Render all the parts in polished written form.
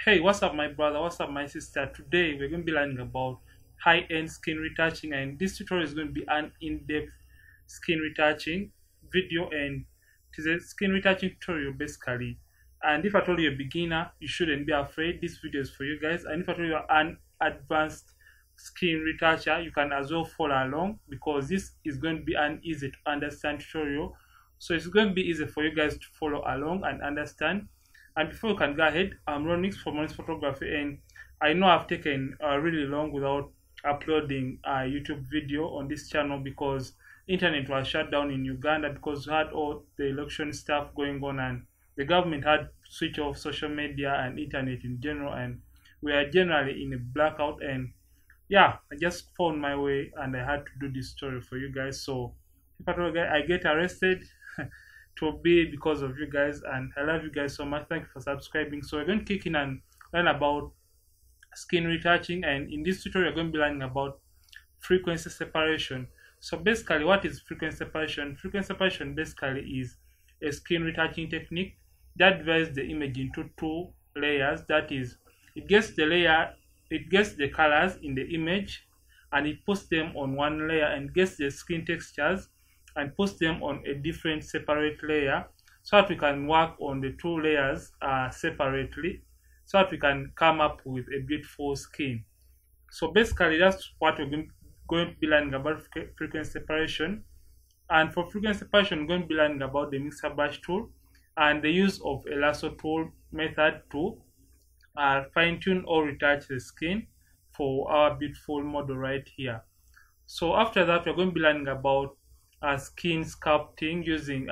Hey, what's up, my brother? What's up, my sister? Today we're going to be learning about high-end skin retouching, and this tutorial is going to be an in-depth skin retouching video, and it is a skin retouching tutorial basically. And if I told you you're a beginner, you shouldn't be afraid. This video is for you guys. And if I told you you're an advanced skin retoucher, you can as well follow along because this is going to be an easy to understand tutorial. So it's going to be easy for you guys to follow along and understand. And before we can go ahead, I'm Ronix from Ronix Photography, and I know I've taken really long without uploading a YouTube video on this channel because internet was shut down in Uganda because we had all the election stuff going on, and the government had switched off social media and internet in general, and we are generally in a blackout. And yeah, I just found my way and I had to do this story for you guys. So if at all I get arrested to be because of you guys, and I love you guys so much. Thank you for subscribing. So we're going to kick in and learn about skin retouching, and in this tutorial we're going to be learning about frequency separation. So basically, what is frequency separation? Frequency separation basically is a skin retouching technique that divides the image into two layers. That is, it gets the colors in the image and it puts them on one layer, and gets the skin textures and puts them on a different separate layer, so that we can work on the two layers separately, so that we can come up with a beautiful skin. So basically that's what we're going to be learning about frequency separation. And for frequency separation, we're going to be learning about the mixer brush tool and the use of a lasso tool method to fine-tune or retouch the skin for our beautiful model right here. So after that, we're going to be learning about skin sculpting using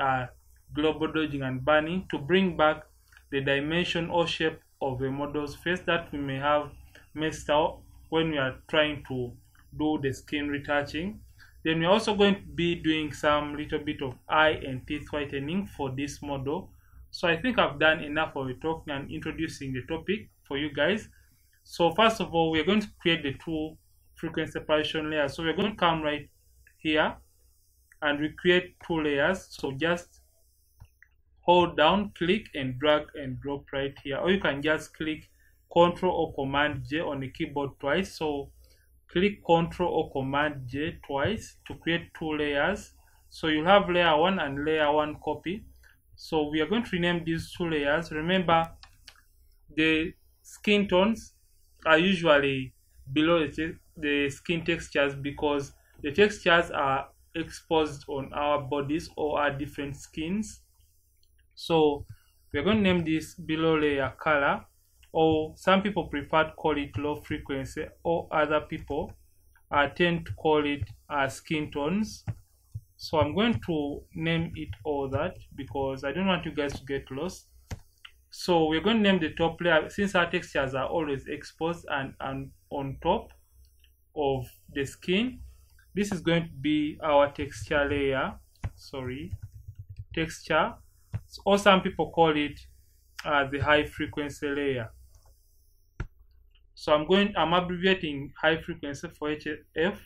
global dodging and burning to bring back the dimension or shape of a model's face that we may have messed out when we are trying to do the skin retouching. Then we're also going to be doing some little bit of eye and teeth whitening for this model. So I think I've done enough of the talking and introducing the topic for you guys. So first of all, we're going to create the two frequency separation layers. So we're going to come right here and we create two layers. So just hold down, click and drag and drop right here, or you can just click ctrl or command J on the keyboard twice. So click ctrl or command J twice to create two layers. So you have layer 1 and layer 1 copy. So we are going to rename these two layers. Remember, the skin tones are usually below the skin textures because the textures are exposed on our bodies or our different skins. So we're going to name this below layer color, or some people prefer to call it low frequency, or other people tend to call it skin tones. So I'm going to name it all that because I don't want you guys to get lost. So we're going to name the top layer, since our textures are always exposed and on top of the skin. This is going to be our texture layer, texture, or some people call it the high frequency layer. So I'm abbreviating high frequency for HF.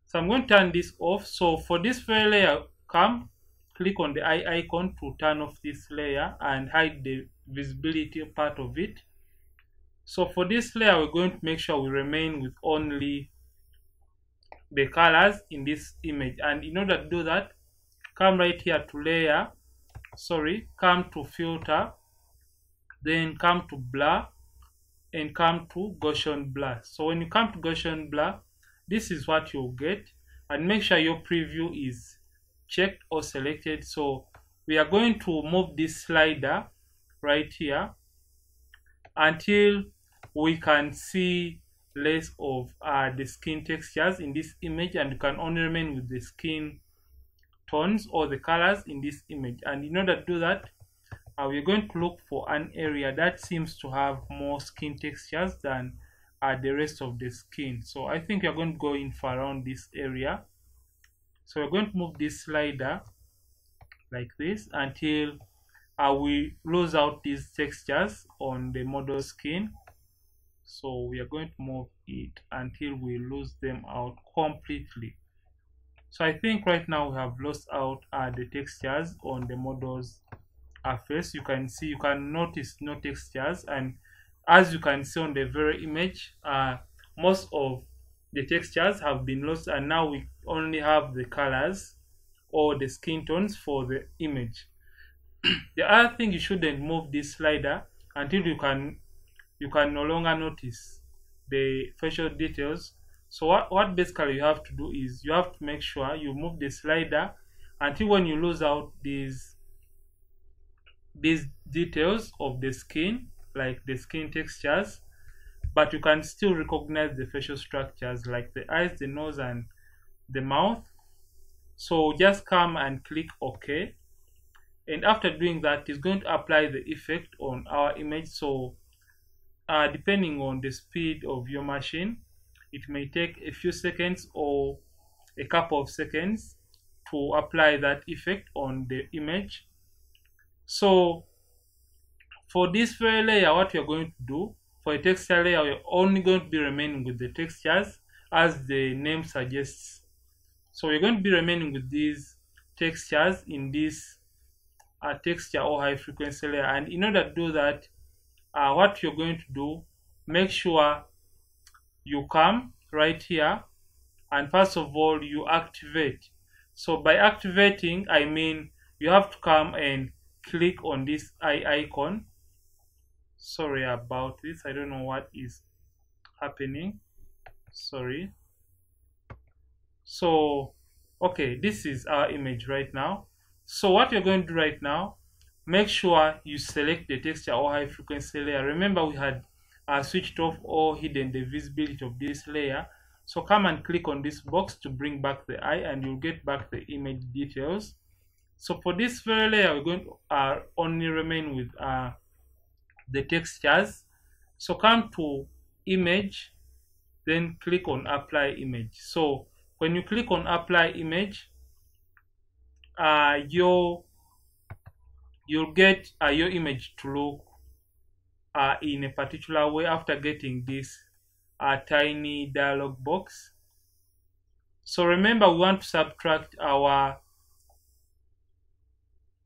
So I'm going to turn this off. So for this very layer, click on the eye icon to turn off this layer and hide the visibility part of it. So for this layer, we're going to make sure we remain with only the colors in this image, and in order to do that, come right here to layer, come to filter, then come to blur and come to Gaussian blur. So when you come to Gaussian blur, this is what you'll get, and make sure your preview is checked or selected. So we are going to move this slider right here until we can see less of the skin textures in this image, and you can only remain with the skin tones or the colors in this image. And in order to do that, we're going to look for an area that seems to have more skin textures than the rest of the skin. So I think we're going to go in for around this area. So we're going to move this slider like this until we lose out these textures on the model skin. So we are going to move it until we lose them out completely. So I think right now we have lost out the textures on the model's face. You can notice no textures, and as you can see on the very image, most of the textures have been lost, and now we only have the colors or the skin tones for the image. The other thing, you shouldn't move this slider until you can no longer notice the facial details. So what basically you have to do is you have to make sure you move the slider until when you lose out these details of the skin, like the skin textures, but you can still recognize the facial structures like the eyes, the nose, and the mouth. So just come and click OK, and after doing that, it's going to apply the effect on our image. So depending on the speed of your machine, it may take a few seconds or a couple of seconds to apply that effect on the image. So for this very layer, what we are going to do, for a texture layer, we're only going to be remaining with the textures as the name suggests. So we're going to be remaining with these textures in this texture or high frequency layer. And in order to do that, what you're going to do, make sure you come right here, and first of all you activate. So by activating, I mean you have to come and click on this eye icon. Sorry about this, I don't know what is happening, sorry. So okay, this is our image right now. So what you're going to do right now, make sure you select the texture or high frequency layer. Remember, we had switched off or hidden the visibility of this layer. So come and click on this box to bring back the eye, and you'll get back the image details. So for this very layer, we're going to only remain with the textures. So come to image, then click on apply image. So when you click on apply image, you'll get your image to look in a particular way after getting this tiny dialog box. So remember, we want to subtract our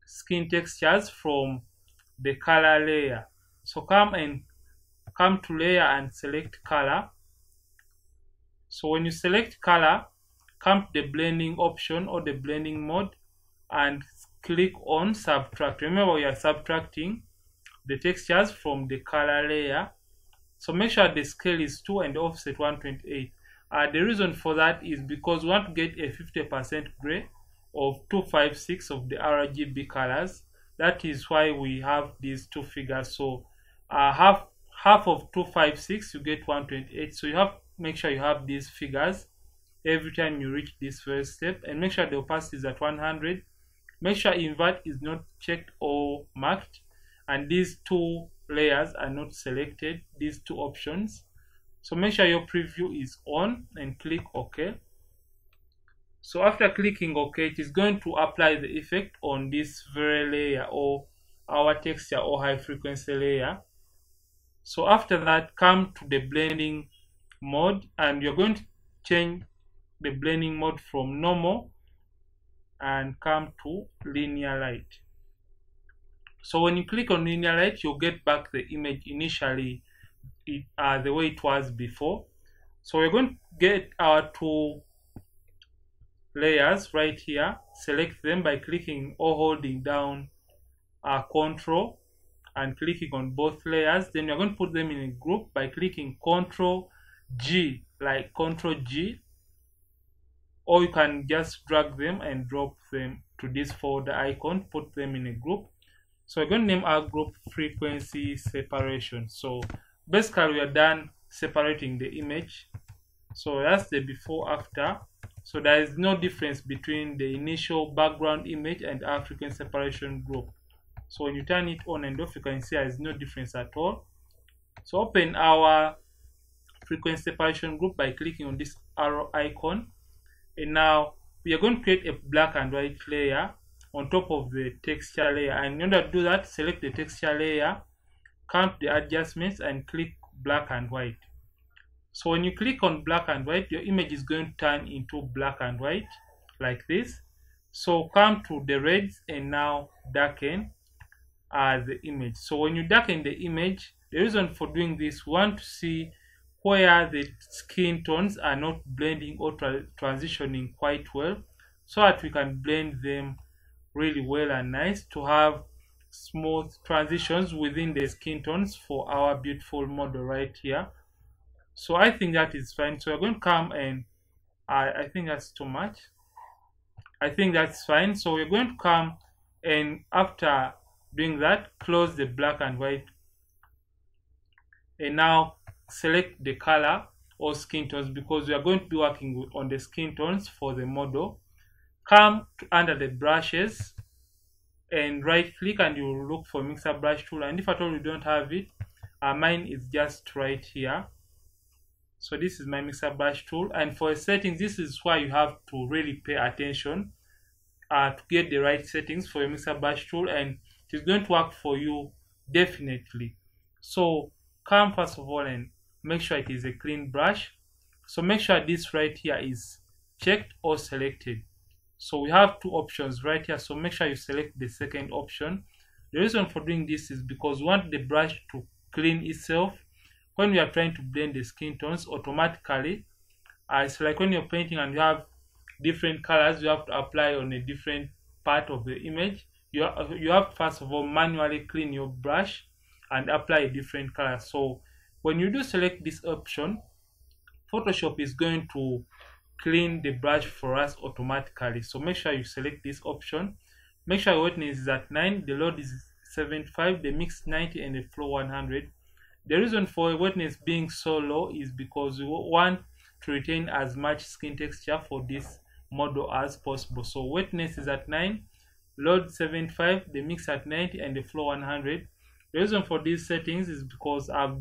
skin textures from the color layer. So come to layer and select color. So when you select color, come to the blending option or the blending mode and click on subtract. Remember, we are subtracting the textures from the color layer. So make sure the scale is 2 and offset 128. The reason for that is because we want to get a 50% gray of 256 of the RGB colors. That is why we have these two figures. So half of 256, you get 128. So you have make sure you have these figures every time you reach this first step, and make sure the opacity is at 100. Make sure invert is not checked or marked, and these two layers are not selected, these two options. So make sure your preview is on and click OK. So after clicking OK, it is going to apply the effect on this very layer or our texture or high frequency layer. So after that, come to the blending mode, and you're going to change the blending mode from normal and come to linear light. So when you click on linear light, you'll get back the image initially the way it was before. So we're going to get our two layers right here, select them by clicking or holding down Ctrl and clicking on both layers. Then you're going to put them in a group by clicking Ctrl G, like Ctrl G, or you can just drag them and drop them to this folder icon, put them in a group. So we're going to name our group frequency separation. So basically we are done separating the image. So that's the before after. So there is no difference between the initial background image and our frequency separation group. So when you turn it on and off, you can see there is no difference at all. So open our frequency separation group by clicking on this arrow icon, and now we are going to create a black and white layer on top of the texture layer. And in order to do that, select the texture layer, come to the adjustments and click black and white. So when you click on black and white, your image is going to turn into black and white like this. So come to the reds and now darken the image. So when you darken the image, The reason for doing this, we want to see where the skin tones are not blending or transitioning quite well, so that we can blend them really well and nice to have smooth transitions within the skin tones for our beautiful model right here. So I think that is fine. So we're going to come and I think that's too much. I think that's fine. So we're going to come and after doing that, close the black and white and now select the color or skin tones because we are going to be working on the skin tones for the model. Come to under the brushes and right click and you will look for mixer brush tool, and if at all you don't have it, mine is just right here. So this is my mixer brush tool, and for settings this is why you have to really pay attention to get the right settings for your mixer brush tool, and it is going to work for you definitely. So come first of all and make sure it is a clean brush. So make sure this right here is checked or selected. So we have two options right here, so make sure you select the second option. The reason for doing this is because we want the brush to clean itself when we are trying to blend the skin tones automatically. It's like when you're painting and you have different colors you have to apply on a different part of the image. You have to first of all manually clean your brush and apply a different color. So when you do select this option, Photoshop is going to clean the brush for us automatically. So make sure you select this option. Make sure your whiteness is at 9, the load is 75, the mix 90, and the flow 100. The reason for whiteness being so low is because we want to retain as much skin texture for this model as possible. So whiteness is at 9, load 75, the mix at 90, and the flow 100. The reason for these settings is because I've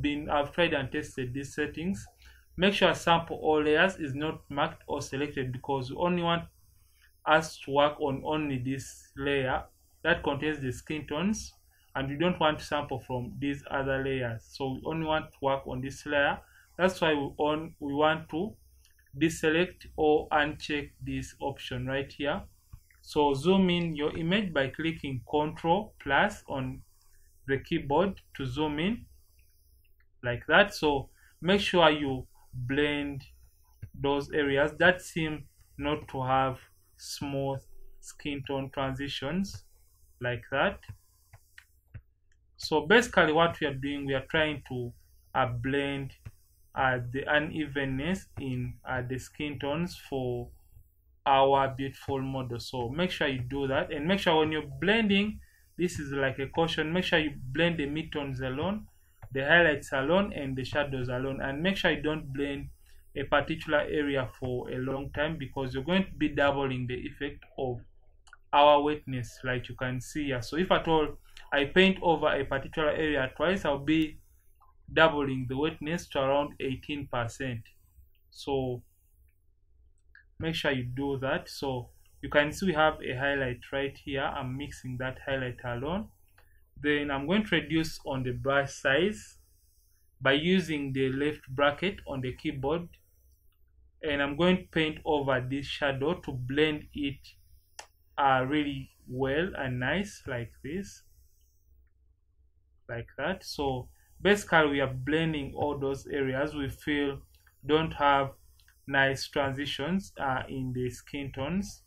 tried and tested these settings. Make sure sample all layers is not marked or selected because we only want us to work on only this layer that contains the skin tones, and we don't want to sample from these other layers. So we only want to work on this layer. That's why we want to deselect or uncheck this option right here. So zoom in your image by clicking Ctrl plus on the keyboard to zoom in like that. So make sure you blend those areas that seem not to have smooth skin tone transitions like that. So basically what we are doing, we are trying to blend the unevenness in the skin tones for our beautiful model. So make sure you do that, and make sure when you're blending, this is like a caution, make sure you blend the midtones alone, the highlights alone, and the shadows alone, and make sure you don't blend a particular area for a long time because you're going to be doubling the effect of our wetness like you can see here. So if at all I paint over a particular area twice, I'll be doubling the wetness to around 18%. So make sure you do that. So you can see we have a highlight right here. I'm mixing that highlight alone. Then I'm going to reduce on the brush size by using the left bracket on the keyboard, and I'm going to paint over this shadow to blend it really well and nice like this, like that. So basically we are blending all those areas we feel don't have nice transitions in the skin tones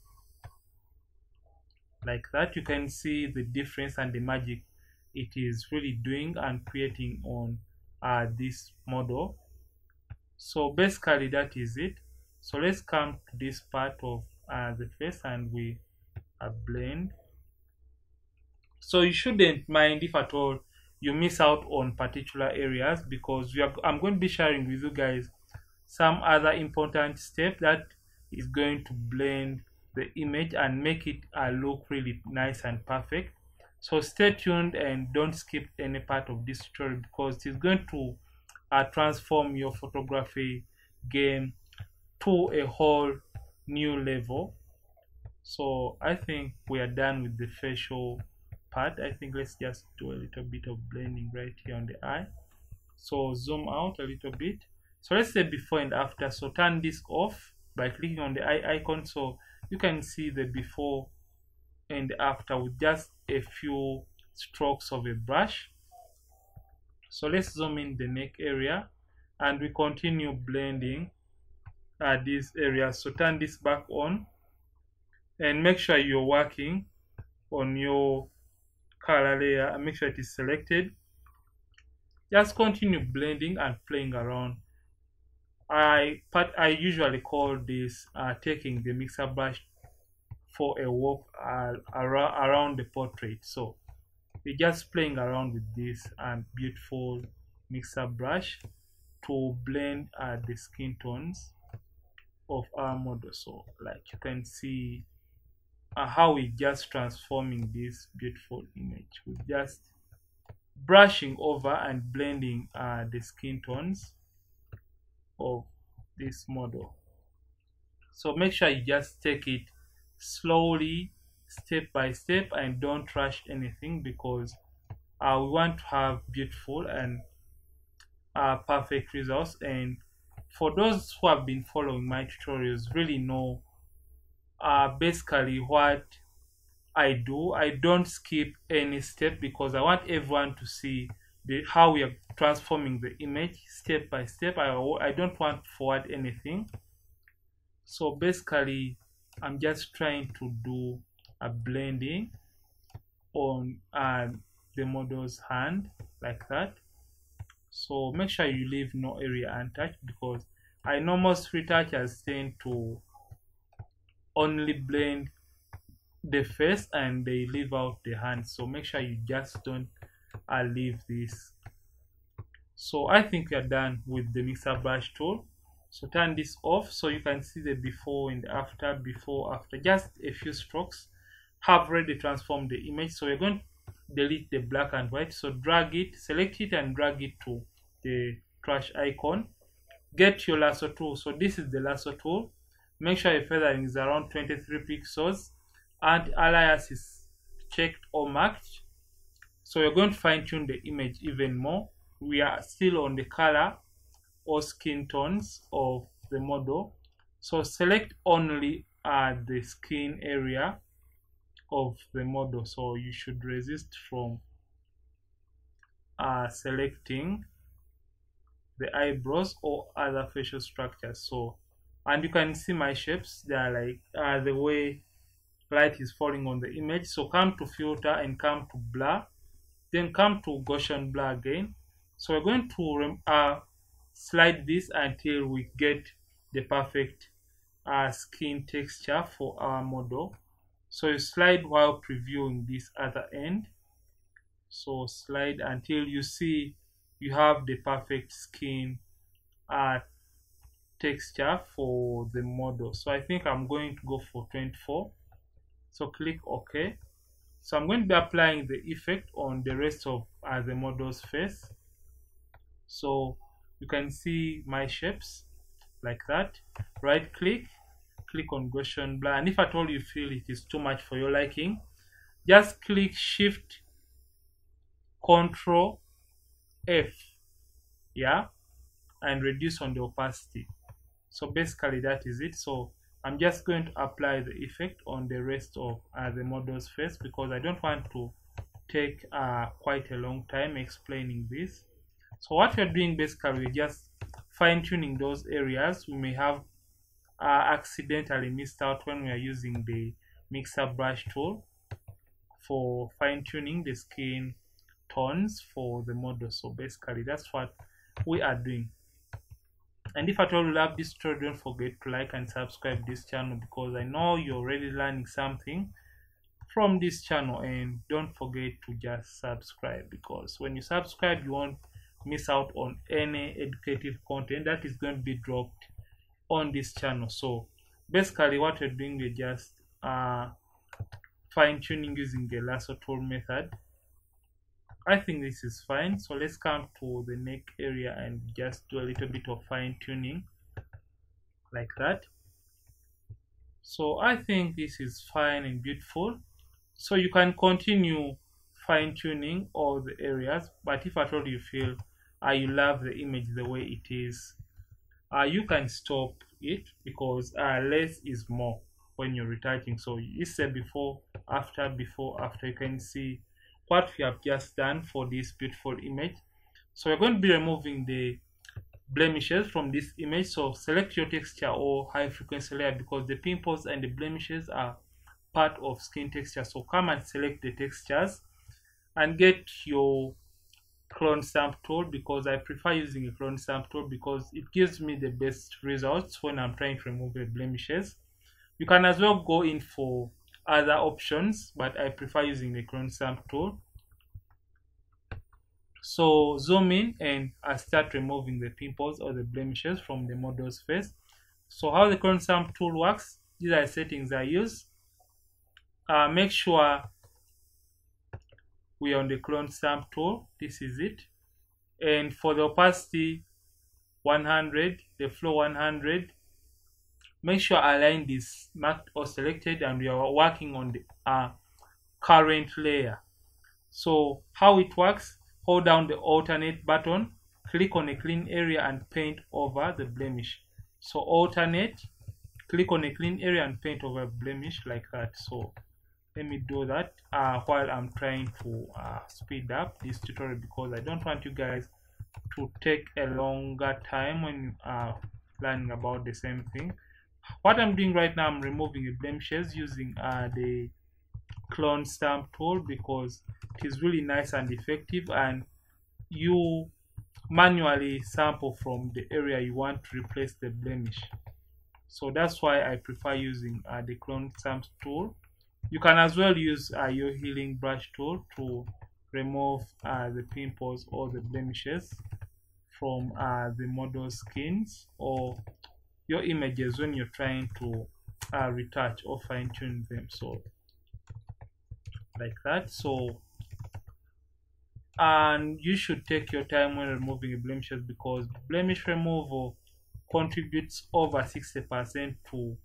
like that. You can see the difference and the magic it is really doing and creating on this model. So basically that is it. So let's come to this part of the face and we blend. So you shouldn't mind if at all you miss out on particular areas because I'm going to be sharing with you guys some other important step that is going to blend the image and make it look really nice and perfect. So stay tuned and don't skip any part of this tutorial because it's going to transform your photography game to a whole new level. So I think we are done with the facial part. I think let's just do a little bit of blending right here on the eye. So zoom out a little bit. So let's say before and after. So turn this off by clicking on the eye icon so you can see the before and after with just a few strokes of a brush. So let's zoom in the neck area and we continue blending these areas. So turn this back on and make sure you're working on your color layer and make sure it is selected. Just continue blending and playing around. I usually call this taking the mixer brush for a walk around the portrait. So we're just playing around with this beautiful mixer brush to blend the skin tones of our model. So like you can see how we just transforming this beautiful image with just brushing over and blending the skin tones of this model. So make sure you just take it slowly, step by step, and don't rush anything, because we want to have beautiful and perfect results. And for those who have been following my tutorials really know basically what I do. I don't skip any step because I want everyone to see how we are transforming the image step by step. I don't want to forward anything. So basically I'm just trying to do a blending on the model's hand like that. So make sure you leave no area untouched, because I know most retouchers tend to only blend the face and they leave out the hand. So make sure you just don't leave this. So I think we are done with the mixer brush tool. So turn this off so you can see the before and after, before, after. Just a few strokes have already transformed the image. So we're going to delete the black and white. So drag it, select it and drag it to the trash icon. Get your lasso tool. So this is the lasso tool. Make sure your feathering is around 23 pixels and alias is checked or marked. So we're going to fine tune the image even more. We are still on the color or skin tones of the model. So select only the skin area of the model. So you should resist from selecting the eyebrows or other facial structures. So, and you can see my shapes. They are like the way light is falling on the image. So come to filter and come to blur, then come to Gaussian blur again. So we're going to slide this until we get the perfect skin texture for our model. So you slide while previewing this other end. So slide until you see you have the perfect skin texture for the model. So I think I'm going to go for 24. So click OK. So I'm going to be applying the effect on the rest of the model's face. So you can see my shapes like that. Right click, click on Gaussian blur, and if at all you feel it is too much for your liking, just click Shift Ctrl F, yeah, and reduce on the opacity. So basically that is it. So I'm just going to apply the effect on the rest of the model's face, because I don't want to take quite a long time explaining this. So what we're doing basically, we're just fine-tuning those areas we may have accidentally missed out when we are using the mixer brush tool for fine-tuning the skin tones for the model. So basically that's what we are doing. And if at all you love this tutorial, don't forget to like and subscribe this channel, because I know you're already learning something from this channel. And don't forget to just subscribe, because when you subscribe you won't miss out on any educative content that is going to be dropped on this channel. So basically what we're doing, we're just fine-tuning using the lasso tool method. I think this is fine. So let's come to the neck area and just do a little bit of fine-tuning like that. So I think this is fine and beautiful. So you can continue fine-tuning all the areas, but if at all you feel you love the image the way it is, you can stop it, because less is more when you're retouching. So you say before, after, you can see what we have just done for this beautiful image. So we're going to be removing the blemishes from this image. So select your texture or high frequency layer, because the pimples and the blemishes are part of skin texture. So come and select the textures and get your clone stamp tool, because I prefer using a clone stamp tool because it gives me the best results when I'm trying to remove the blemishes. You can as well go in for other options, but I prefer using the clone stamp tool. So zoom in and I start removing the pimples or the blemishes from the model's face. So how the clone stamp tool works, these are settings I use. Make sure we are on the clone stamp tool. This is it. And for the opacity 100, the flow 100, make sure align this marked or selected, and we are working on the current layer. So how it works, hold down the alternate button, click on a clean area and paint over the blemish. So alternate, click on a clean area and paint over blemish like that. So let me do that while I'm trying to speed up this tutorial, because I don't want you guys to take a longer time when learning about the same thing. What I'm doing right now, I'm removing the blemishes using the clone stamp tool, because it is really nice and effective, and you manually sample from the area you want to replace the blemish. So that's why I prefer using the clone stamp tool. You can as well use your healing brush tool to remove the pimples or the blemishes from the model skins or your images when you're trying to retouch or fine-tune them. So like that. So, and you should take your time when removing the blemishes, because blemish removal contributes over 60% to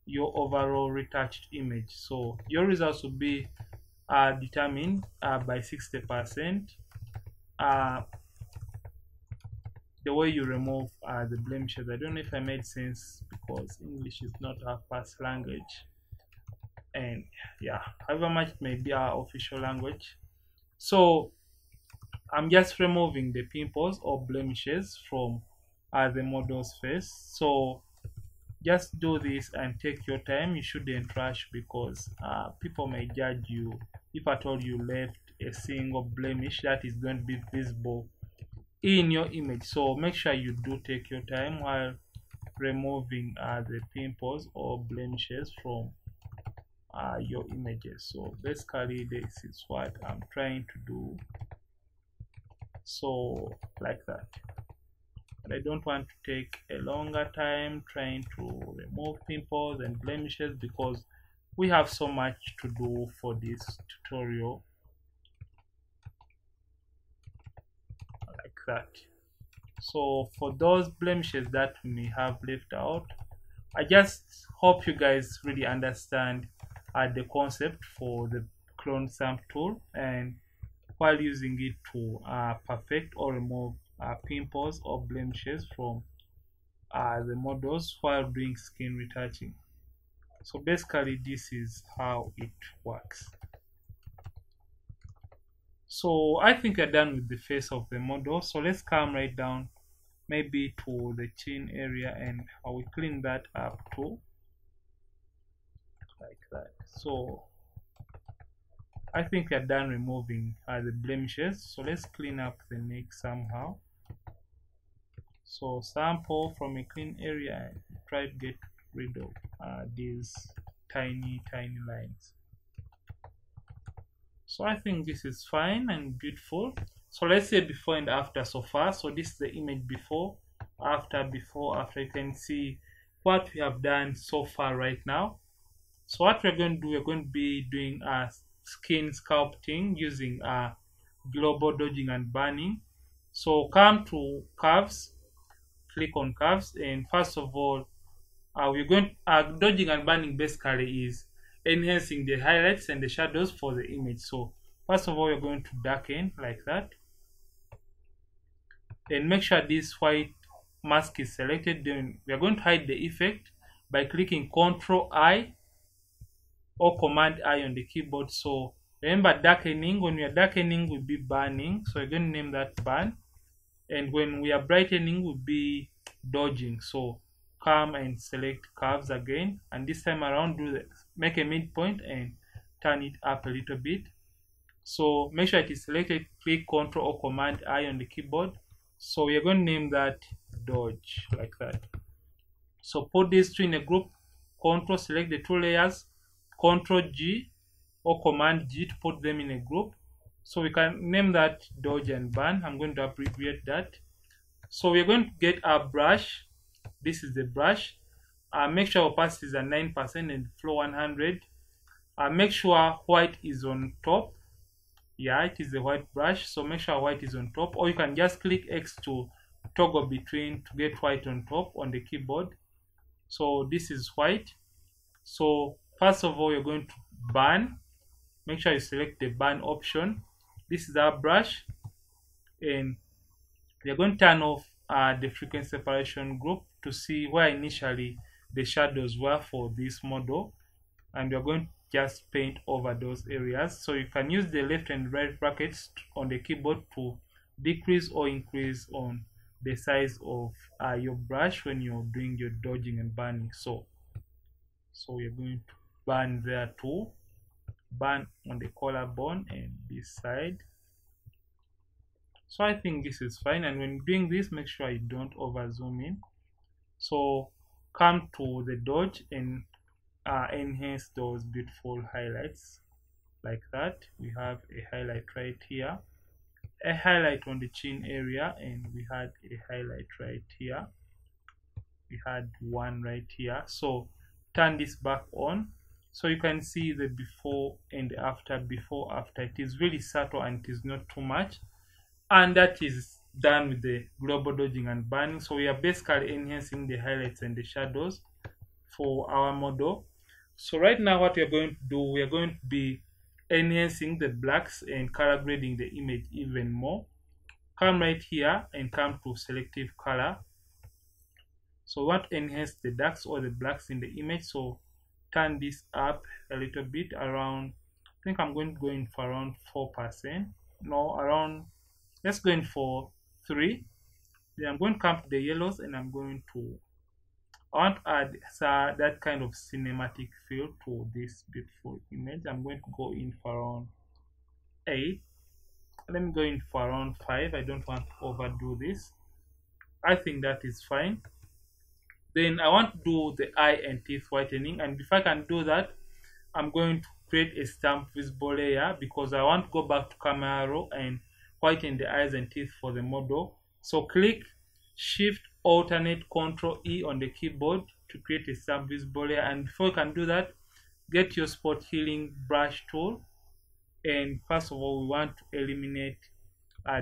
your overall retouched image. So your results will be determined by 60%. The way you remove the blemishes. I don't know if I made sense, because English is not our first language, and yeah, however much it may be our official language. So I'm just removing the pimples or blemishes from the model's face. So just do this and take your time. You shouldn't rush, because people may judge you if at all you left a single blemish that is going to be visible in your image. So make sure you do take your time while removing the pimples or blemishes from your images. So basically this is what I'm trying to do. So like that. But I don't want to take a longer time trying to remove pimples and blemishes, because we have so much to do for this tutorial. Like that. So for those blemishes that we may have left out, I just hope you guys really understand the concept for the clone stamp tool, and while using it to perfect or remove pimples or blemishes from the models while doing skin retouching. So basically this is how it works. So I think we're done with the face of the model. So let's come right down maybe to the chin area, and I will clean that up too, like that. So I think we're done removing the blemishes. So let's clean up the neck somehow. So sample from a clean area and try to get rid of these tiny lines. So I think this is fine and beautiful. So let's say before and after so far. So this is the image before, after. You can see what we have done so far right now. So what we're going to do, we're going to be doing skin sculpting using global dodging and burning. So come to curves, click on curves, and first of all, we're going dodging and burning basically is enhancing the highlights and the shadows for the image. So first of all, we're going to darken like that, and make sure this white mask is selected. Then we are going to hide the effect by clicking Ctrl I or Command I on the keyboard. So remember, darkening, when we are darkening, will be burning. So we're going to name that burn. and when we are brightening we'll be dodging. So come and select curves again, and this time around make a midpoint and turn it up a little bit. So make sure it is selected, click Ctrl or Command I on the keyboard. So we are going to name that dodge, like that. So put these two in a group, Ctrl select the two layers, Ctrl G or Command G to put them in a group. So we can name that dodge and burn. I'm going to abbreviate that. So we're going to get our brush. This is the brush. Make sure opacity is at 9% and flow 100. Make sure white is on top. Yeah, it is a white brush, so make sure white is on top, or you can just click X to toggle between to get white on top on the keyboard. So this is white. So first of all, you're going to burn. Make sure you select the burn option. This is our brush, and we're going to turn off the frequency separation group to see where initially the shadows were for this model, and we're going to just paint over those areas. So you can use the left and right brackets on the keyboard to decrease or increase on the size of your brush when you're doing your dodging and burning. So we're going to burn there too, burn on the collarbone and this side. So I think this is fine, and when doing this, make sure you don't over zoom in. So come to the dodge and enhance those beautiful highlights, like that. We have a highlight right here, a highlight on the chin area, and we had a highlight right here. We had one right here. So turn this back on so you can see the before and after. Before after, it is really subtle and it is not too much, and that is done with the global dodging and burning. So we are basically enhancing the highlights and the shadows for our model. So right now what we are going to do, we are going to be enhancing the blacks and color grading the image even more. Come right here and come to selective color. So we want to enhance the darks or the blacks in the image. So turn this up a little bit, around, I think I'm going to go in for around 4%. No, around, let's go in for 3. Then I'm going to come to the yellows, and I'm going to, I want to add that kind of cinematic feel to this beautiful image. I'm going to go in for around 8. Let me go in for around 5. I don't want to overdo this. I think that is fine. Then I want to do the eye and teeth whitening, and if I can do that, I'm going to create a stamp visible layer, because I want to go back to camera raw and whiten the eyes and teeth for the model. So click Shift alternate Ctrl E on the keyboard to create a stamp visible layer. And before you can do that, get your spot healing brush tool, and first of all we want to eliminate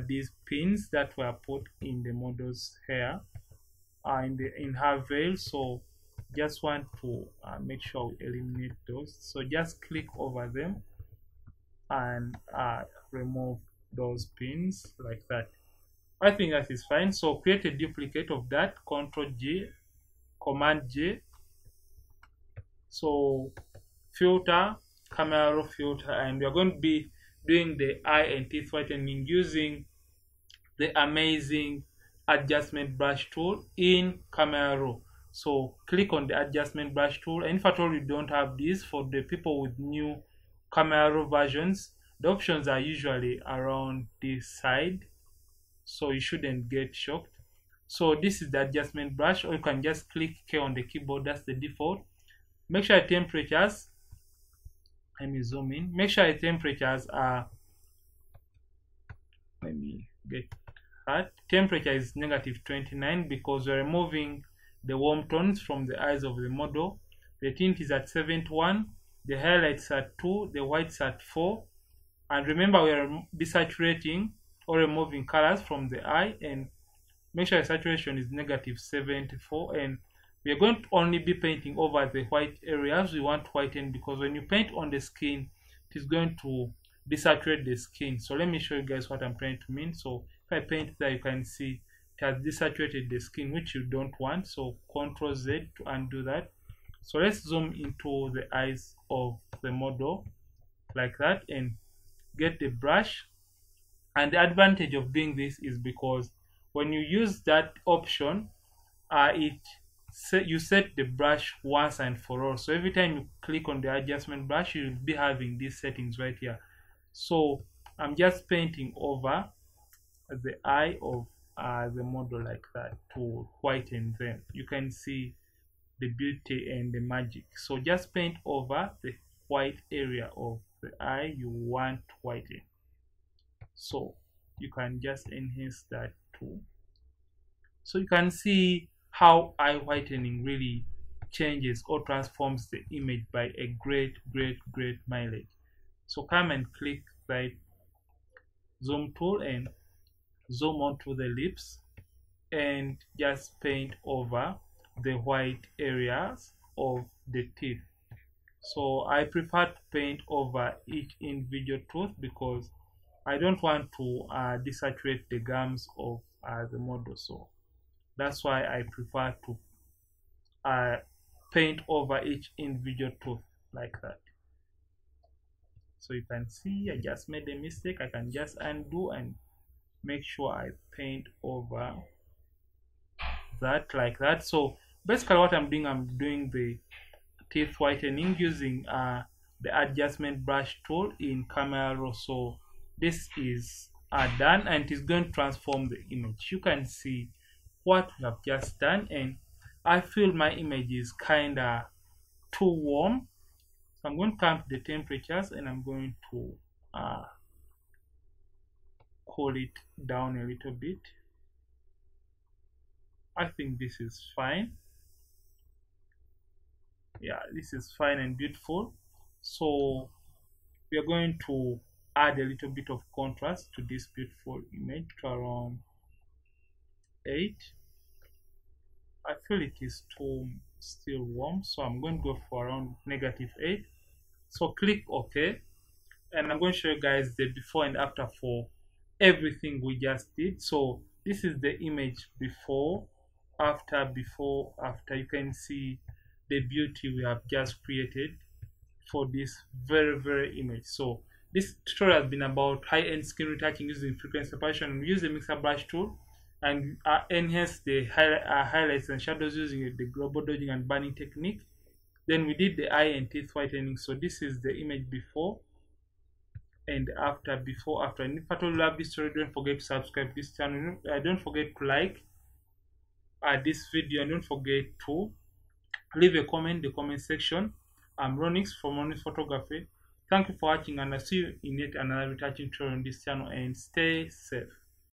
these pins that were put in the model's hair, in her veil. So just want to make sure we eliminate those. So just click over them and remove those pins, like that. I think that is fine. So create a duplicate of that, Ctrl G, Command J. So filter, camera raw filter, and we are going to be doing the eye and teeth whitening using the amazing adjustment brush tool in camera raw. So click on the adjustment brush tool, and if at all you don't have this, for the people with new camera raw versions, the options are usually around this side, so you shouldn't get shocked. So this is the adjustment brush, or you can just click K on the keyboard. That's the default. Make sure your temperatures, let me zoom in, make sure your temperatures are, let me get that, temperature is -29, because we're removing the warm tones from the eyes of the model. The tint is at 71, the highlights at 2, the whites at 4, and remember we are desaturating or removing colors from the eye, and make sure the saturation is -74, and we are going to only be painting over the white areas we want to whiten, because when you paint on the skin, it is going to desaturate the skin. So let me show you guys what I'm trying to mean. So if I paint there, you can see it has desaturated the skin, which you don't want. So Ctrl Z to undo that. So let's zoom into the eyes of the model, like that, and get the brush. And the advantage of doing this is because When you use that option, you set the brush once and for all. So every time you click on the adjustment brush, you'll be having these settings right here. So I'm just painting over the eye of the model like that to whiten them. You can see the beauty and the magic. So just paint over the white area of the eye you want to whiten. So you can just enhance that too. So you can see how eye whitening really changes or transforms the image by a great mileage. So come and click the zoom tool and zoom onto the lips and just paint over the white areas of the teeth. So I prefer to paint over each individual tooth because I don't want to desaturate the gums of the model. So that's why I prefer to paint over each individual tooth like that. So you can see I just made a mistake. I can just undo and make sure I paint over that like that. So basically what I'm doing the teeth whitening using the adjustment brush tool in Camera Raw. So this is done and it is going to transform the image. You can see what we have just done, and I feel my image is kind of too warm. So I'm going to come to the temperatures and I'm going to cool it down a little bit. I think this is fine. Yeah, this is fine and beautiful. So we are going to add a little bit of contrast to this beautiful image to around 8. I feel it is too still warm, so I'm going to go for around -8. So click OK, and I'm going to show you guys the before and after for everything we just did. So this is the image before, after. You can see the beauty we have just created for this very image. So this tutorial has been about high-end skin retouching using frequency separation. We use the mixer brush tool and enhance the highlights and shadows using the global dodging and burning technique. Then we did the eye and teeth whitening. So this is the image before and after, before, after. And if at all you love this story, don't forget to subscribe to this channel. Don't forget to like this video, and don't forget to leave a comment in the comment section. I'm Ronix from Ronix Photography. Thank you for watching, and I'll see you in yet another retouching tutorial on this channel, and stay safe.